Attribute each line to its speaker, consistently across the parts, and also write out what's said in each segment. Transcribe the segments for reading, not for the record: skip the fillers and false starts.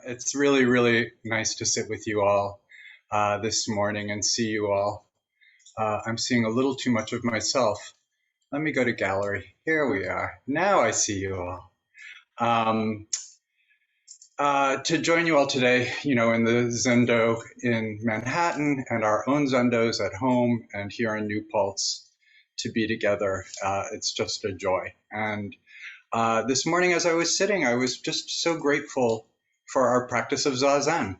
Speaker 1: It's really, really nice to sit with you all this morning and see you all. I'm seeing a little too much of myself. Let me go to gallery. Here we are. Now I see you all. Um, to join you all today, in the Zendo in Manhattan and our own Zendos at home and here in New Paltz to be together, it's just a joy. And this morning as I was sitting, I was just so grateful for our practice of zazen.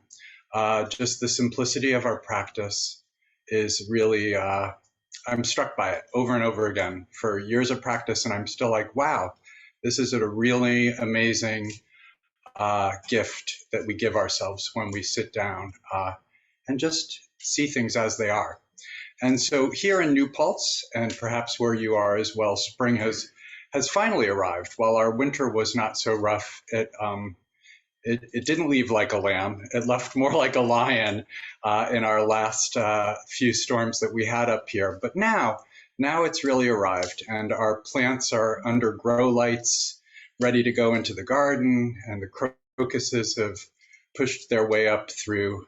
Speaker 1: Just the simplicity of our practice is really, I'm struck by it over and over again for years of practice, and I'm still like, wow, this is a really amazing gift that we give ourselves when we sit down and just see things as they are. And so here in New Paltz, and perhaps where you are as well, spring has finally arrived. While our winter was not so rough, it didn't leave like a lamb. It left more like a lion in our last few storms that we had up here. But now it's really arrived, and our plants are under grow lights, ready to go into the garden, and the crocuses have pushed their way up through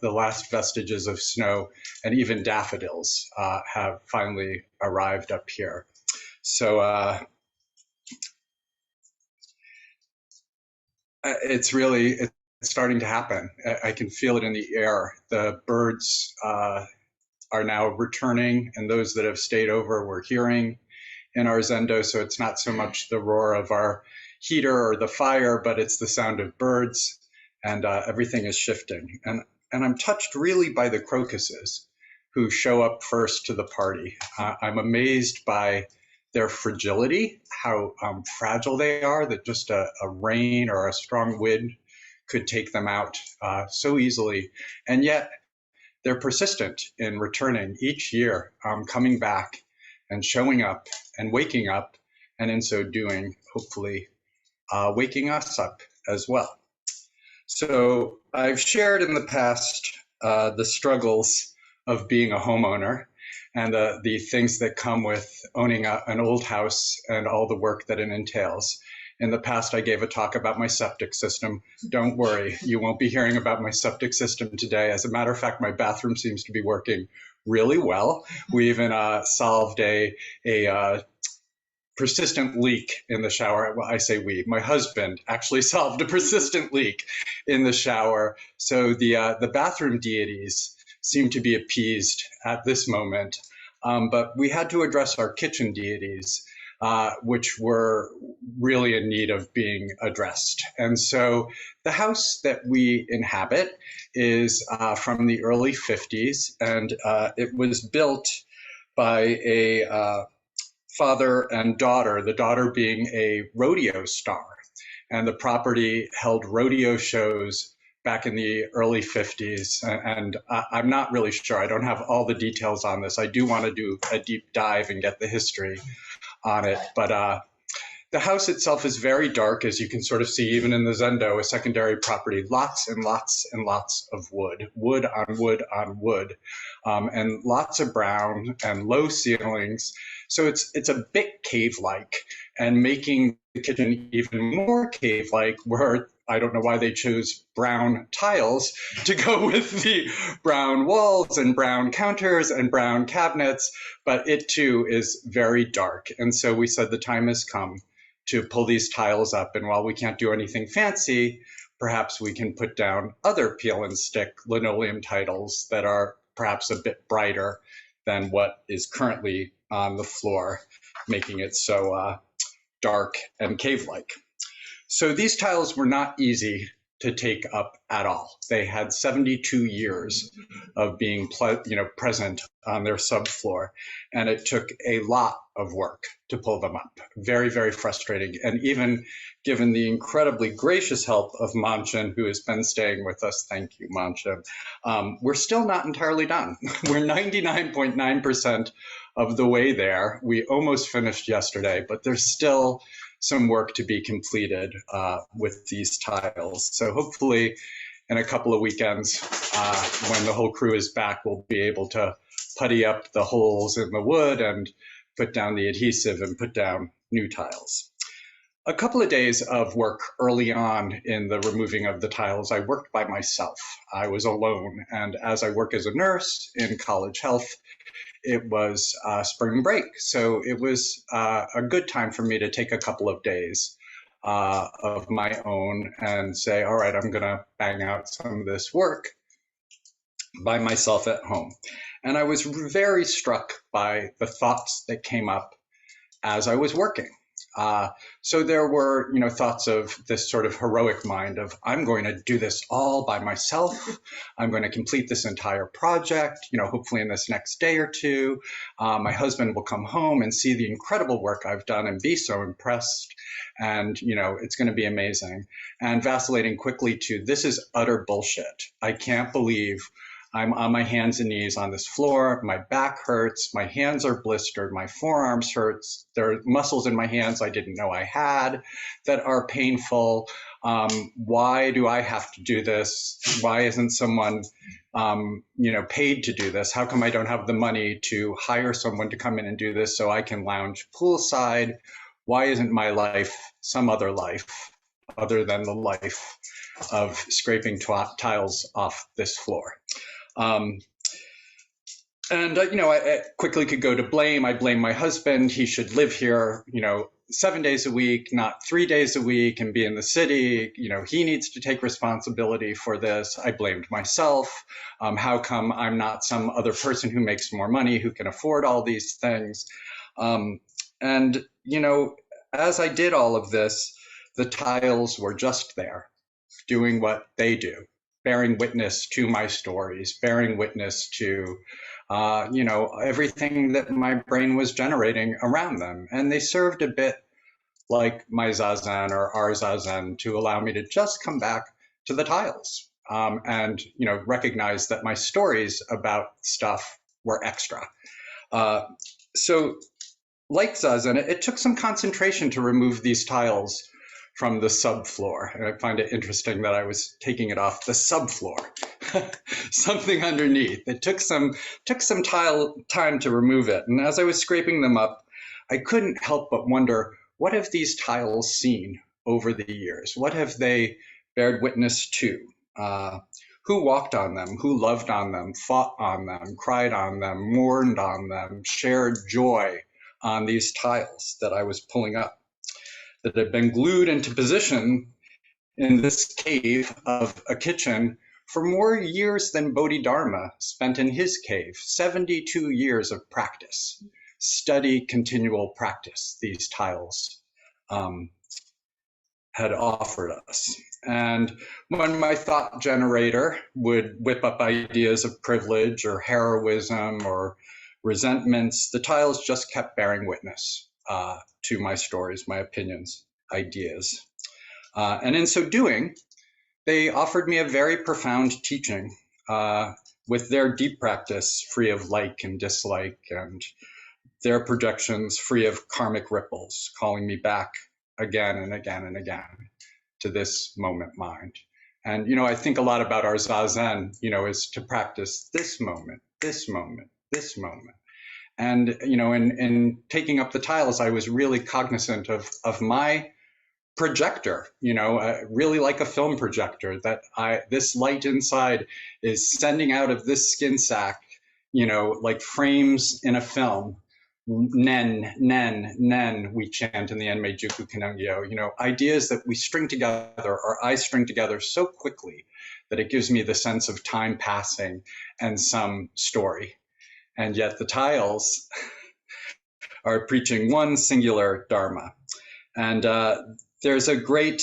Speaker 1: the last vestiges of snow, and even daffodils have finally arrived up here. So it's starting to happen. I can feel it in the air. The birds are now returning, and those that have stayed over we're hearing in our Zendo. So it's not so much the roar of our heater or the fire, but it's the sound of birds, and everything is shifting. And I'm touched really by the crocuses who show up first to the party. I'm amazed by their fragility, how fragile they are, that just a rain or a strong wind could take them out so easily. And yet they're persistent in returning each year, coming back and showing up and waking up, and in so doing, hopefully waking us up as well. So I've shared in the past the struggles of being a homeowner, and the things that come with owning an old house and all the work that it entails. In the past, I gave a talk about my septic system. Don't worry, you won't be hearing about my septic system today. As a matter of fact, my bathroom seems to be working really well. We even solved a persistent leak in the shower. Well, I say we, my husband actually solved a persistent leak in the shower. So the bathroom deities seem to be appeased at this moment. But we had to address our kitchen deities, which were really in need of being addressed. And so the house that we inhabit is from the early 50s, and it was built by a father and daughter, the daughter being a rodeo star. And the property held rodeo shows back in the early 50s. And I'm not really sure. I don't have all the details on this. I do want to do a deep dive and get the history on it. But the house itself is very dark, as you can sort of see even in the Zendo, a secondary property, lots and lots and lots of wood, wood on wood on wood, and lots of brown and low ceilings. So it's a bit cave-like, and making the kitchen even more cave-like, where I don't know why they chose brown tiles to go with the brown walls and brown counters and brown cabinets, but it too is very dark. And so we said the time has come to pull these tiles up. And while we can't do anything fancy, perhaps we can put down other peel and stick linoleum tiles that are perhaps a bit brighter than what is currently on the floor, making it so dark and cave-like. So these tiles were not easy to take up at all. They had 72 years of being present on their subfloor, and it took a lot of work to pull them up. Very, very frustrating. And even given the incredibly gracious help of Manchin, who has been staying with us, thank you, Manchin, we're still not entirely done. We're 99.9% of the way there. We almost finished yesterday, but there's still some work to be completed with these tiles. So hopefully in a couple of weekends, when the whole crew is back, we'll be able to putty up the holes in the wood and put down the adhesive and put down new tiles. A couple of days of work early on in the removing of the tiles, I worked by myself. I was alone. And as I work as a nurse in college health, it was spring break. So it was a good time for me to take a couple of days of my own and say, all right, I'm going to bang out some of this work by myself at home. And I was very struck by the thoughts that came up as I was working. So there were, thoughts of this sort of heroic mind of, I'm going to do this all by myself. I'm going to complete this entire project, hopefully in this next day or two. My husband will come home and see the incredible work I've done and be so impressed. And, it's going to be amazing. And vacillating quickly to, this is utter bullshit. I can't believe I'm on my hands and knees on this floor. My back hurts. My hands are blistered. My forearms hurts. There are muscles in my hands I didn't know I had that are painful. Why do I have to do this? Why isn't someone, paid to do this? How come I don't have the money to hire someone to come in and do this so I can lounge poolside? Why isn't my life some other life other than the life of scraping tiles off this floor? I quickly could go to blame. I blame my husband. He should live here, 7 days a week, not 3 days a week, and be in the city. He needs to take responsibility for this. I blamed myself. How come I'm not some other person who makes more money, who can afford all these things? As I did all of this, the tiles were just there, doing what they do, bearing witness to my stories, bearing witness to, everything that my brain was generating around them. And they served a bit like my zazen or our zazen to allow me to just come back to the tiles and recognize that my stories about stuff were extra. So like zazen, it took some concentration to remove these tiles from the subfloor. And I find it interesting that I was taking it off the subfloor, something underneath. It took some time to remove it. And as I was scraping them up, I couldn't help but wonder, what have these tiles seen over the years? What have they bared witness to? Who walked on them? Who loved on them? Fought on them? Cried on them? Mourned on them? Shared joy on these tiles that I was pulling up, that had been glued into position in this cave of a kitchen for more years than Bodhidharma spent in his cave. 72 years of practice, steady, continual practice, these tiles had offered us. And when my thought generator would whip up ideas of privilege or heroism or resentments, the tiles just kept bearing witness to my stories, my opinions, ideas. And in so doing, they offered me a very profound teaching with their deep practice free of like and dislike, and their projections free of karmic ripples, calling me back again and again and again to this moment mind. And, I think a lot about our zazen, is to practice this moment, this moment, this moment. And, in taking up the tiles, I was really cognizant of my projector, really like a film projector, that this light inside is sending out of this skin sac, like frames in a film. Nen, nen, nen, we chant in the Enmei-juku Kanengyo, ideas that we string together, or I string together so quickly that it gives me the sense of time passing and some story. And yet the tiles are preaching one singular Dharma. And there's a great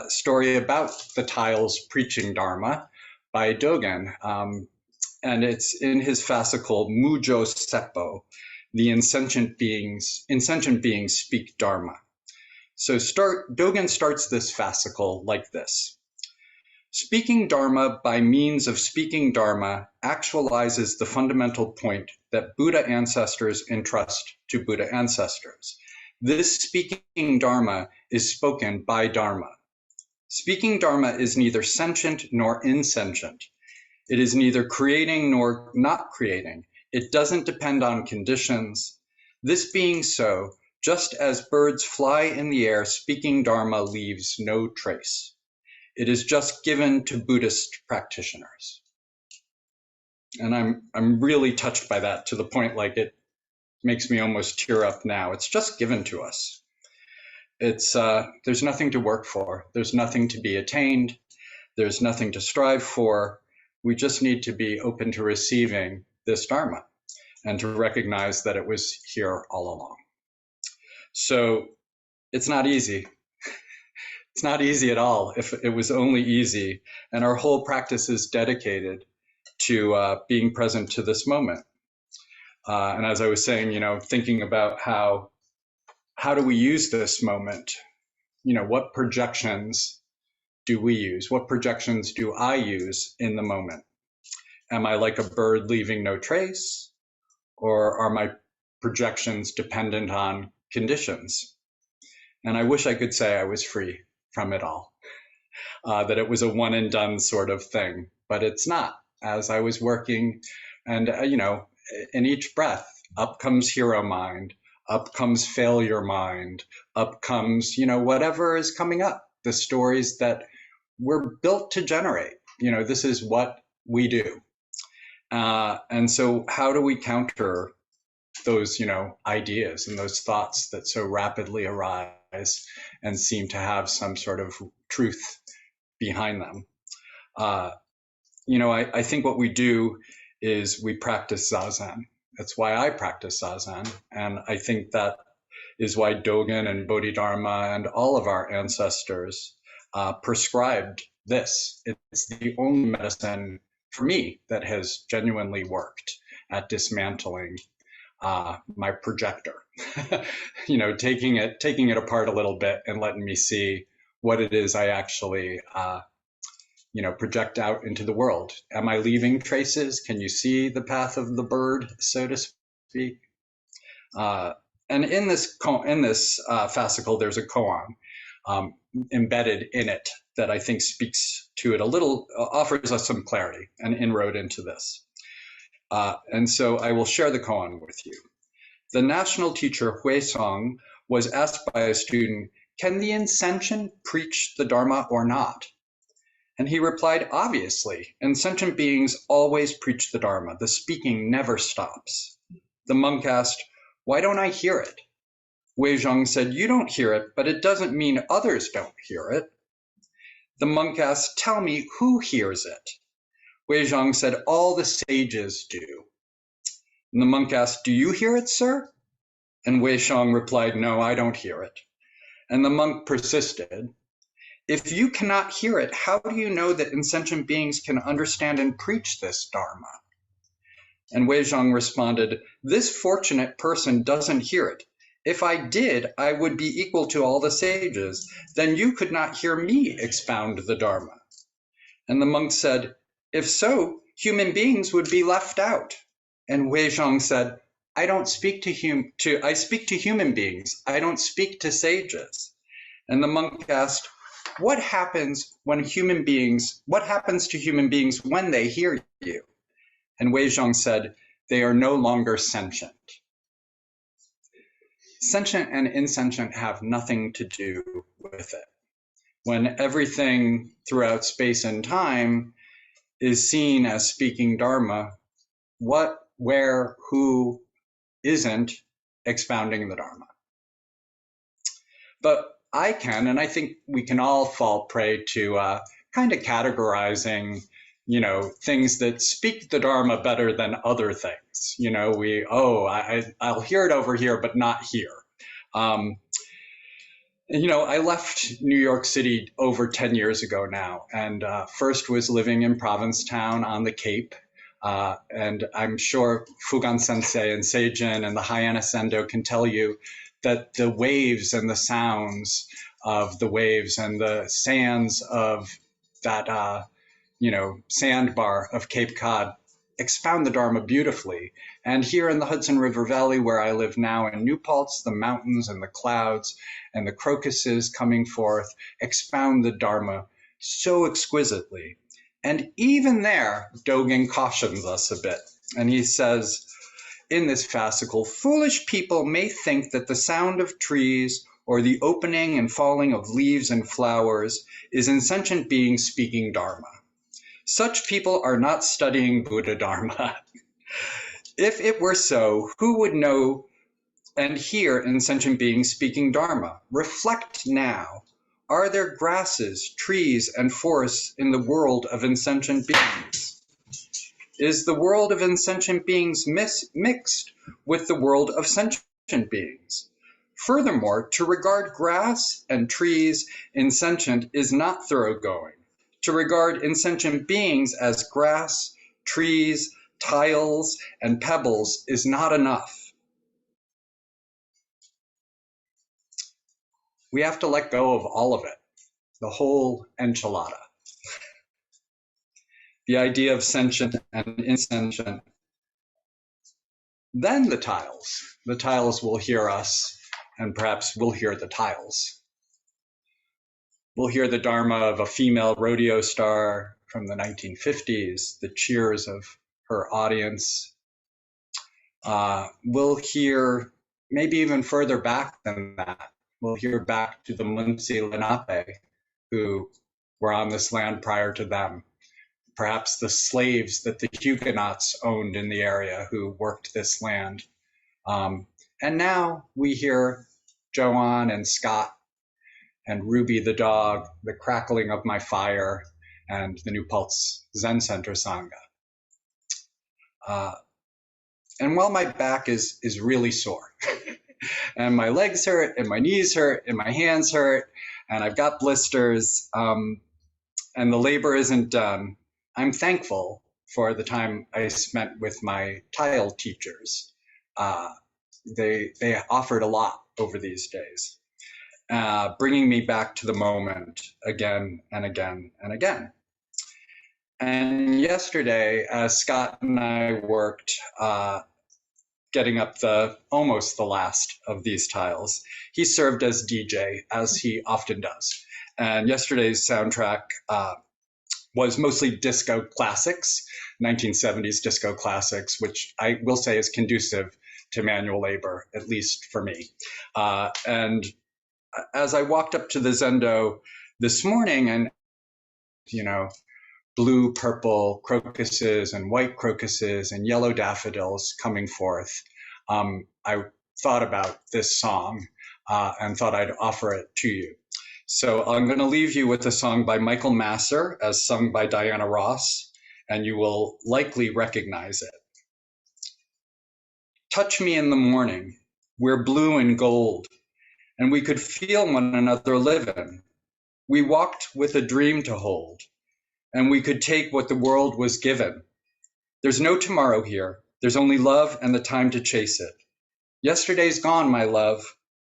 Speaker 1: story about the tiles preaching Dharma by Dogen. And it's in his fascicle, Mujo Seppo, the insentient beings speak Dharma. So Dogen starts this fascicle like this. Speaking Dharma by means of speaking Dharma actualizes the fundamental point that Buddha ancestors entrust to Buddha ancestors. This speaking Dharma is spoken by Dharma. Speaking Dharma is neither sentient nor insentient. It is neither creating nor not creating. It doesn't depend on conditions. This being so, Just as birds fly in the air, speaking Dharma leaves no trace. It is just given to Buddhist practitioners. And I'm really touched by that, to the point like it makes me almost tear up now. It's just given to us. It's there's nothing to work for. There's nothing to be attained. There's nothing to strive for. We just need to be open to receiving this Dharma and to recognize that it was here all along. So it's not easy. It's not easy at all. If it was only easy, and our whole practice is dedicated to being present to this moment. And as I was saying, thinking about how do we use this moment? What projections do we use? What projections do I use in the moment? Am I like a bird leaving no trace? Or are my projections dependent on conditions? And I wish I could say I was free from it all, that it was a one and done sort of thing, but it's not. As I was working, and in each breath, up comes hero mind, up comes failure mind, up comes, whatever is coming up, the stories that we're built to generate. This is what we do. And so how do we counter those, ideas and those thoughts that so rapidly arise and seem to have some sort of truth behind them? I think what we do is we practice zazen. That's why I practice zazen. And I think that is why Dogen and Bodhidharma and all of our ancestors prescribed this. It's the only medicine for me that has genuinely worked at dismantling my projector. Taking it apart a little bit and letting me see what it is I actually project out into the world. Am I leaving traces? Can you see the path of the bird, so to speak? And in this fascicle, there's a koan embedded in it that I think speaks to it a little, offers us some clarity, an inroad into this. And so I will share the koan with you. The national teacher, Hui Song, was asked by a student, "Can the insentient preach the Dharma or not?" And he replied, "Obviously, insentient beings always preach the Dharma. The speaking never stops." The monk asked, "Why don't I hear it?" Wei Zhang said, "You don't hear it, but it doesn't mean others don't hear it." The monk asked, "Tell me, who hears it?" Wei Zhang said, "All the sages do." And the monk asked, "Do you hear it, sir?" And Wei Zhang replied, "No, I don't hear it." And the monk persisted, "If you cannot hear it, how do you know that insentient beings can understand and preach this Dharma?" And Wei Zhang responded, "This fortunate person doesn't hear it. If I did, I would be equal to all the sages. Then you could not hear me expound the Dharma." And the monk said, "If so, human beings would be left out." And Wei Zhang said, I speak to human beings. I don't speak to sages." And the monk asked, what happens to human beings when they hear you?" And Wei Zhang said, "They are no longer sentient." Sentient and insentient have nothing to do with it. When everything throughout space and time is seen as speaking Dharma, what, where, who isn't expounding the Dharma? But I can, and I think we can all fall prey to kind of categorizing, things that speak the Dharma better than other things. I'll hear it over here, but not here. I left New York City over 10 years ago now, and first was living in Provincetown on the Cape. And I'm sure An Sensei and Seijin and the An Sensei can tell you that the waves and the sounds of the waves and the sands of that, sandbar of Cape Cod expound the Dharma beautifully. And here in the Hudson River Valley, where I live now in New Paltz, the mountains and the clouds and the crocuses coming forth expound the Dharma so exquisitely. And even there, Dogen cautions us a bit. And he says, In this fascicle, foolish people may think that the sound of trees or the opening and falling of leaves and flowers is insentient beings speaking Dharma. Such people are not studying Buddha Dharma. If it were so, who would know and hear insentient beings speaking Dharma? Reflect now. Are there grasses, trees, and forests in the world of insentient beings? Is the world of insentient beings mixed with the world of sentient beings? Furthermore, to regard grass and trees insentient is not thoroughgoing. To regard insentient beings as grass, trees, tiles, and pebbles is not enough. We have to let go of all of it, the whole enchilada. The idea of sentient and insentient. Then the tiles. The tiles will hear us, and perhaps we'll hear the tiles. We'll hear the Dharma of a female rodeo star from the 1950s, the cheers of her audience. We'll hear maybe even further back than that. We'll hear back to the Munsi Lenape, who were on this land prior to them. Perhaps the slaves that the Huguenots owned in the area who worked this land. And now we hear Joanne and Scott and Ruby the dog, the crackling of my fire, and the New Pulse Zen Center Sangha. And while my back is really sore, and my legs hurt, and my knees hurt, and my hands hurt, and I've got blisters, and the labor isn't done, I'm thankful for the time I spent with my tile teachers. They offered a lot over these days, bringing me back to the moment again and again and again. And yesterday, as Scott and I worked getting up almost the last of these tiles, he served as DJ, as he often does. And yesterday's soundtrack was mostly disco classics, 1970s disco classics, which I will say is conducive to manual labor, at least for me. And as I walked up to the Zendo this morning, and blue, purple crocuses and white crocuses and yellow daffodils coming forth, I thought about this song and thought I'd offer it to you. So I'm going to leave you with a song by Michael Masser, as sung by Diana Ross, and you will likely recognize it. Touch me in the morning, we're blue and gold, and we could feel one another living. We walked with a dream to hold, and we could take what the world was given. There's no tomorrow here. There's only love and the time to chase it. Yesterday's gone, my love.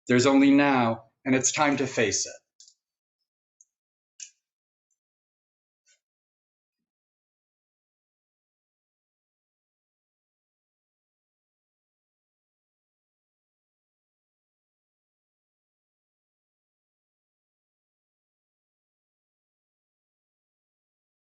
Speaker 1: There's only now, and it's time to face it.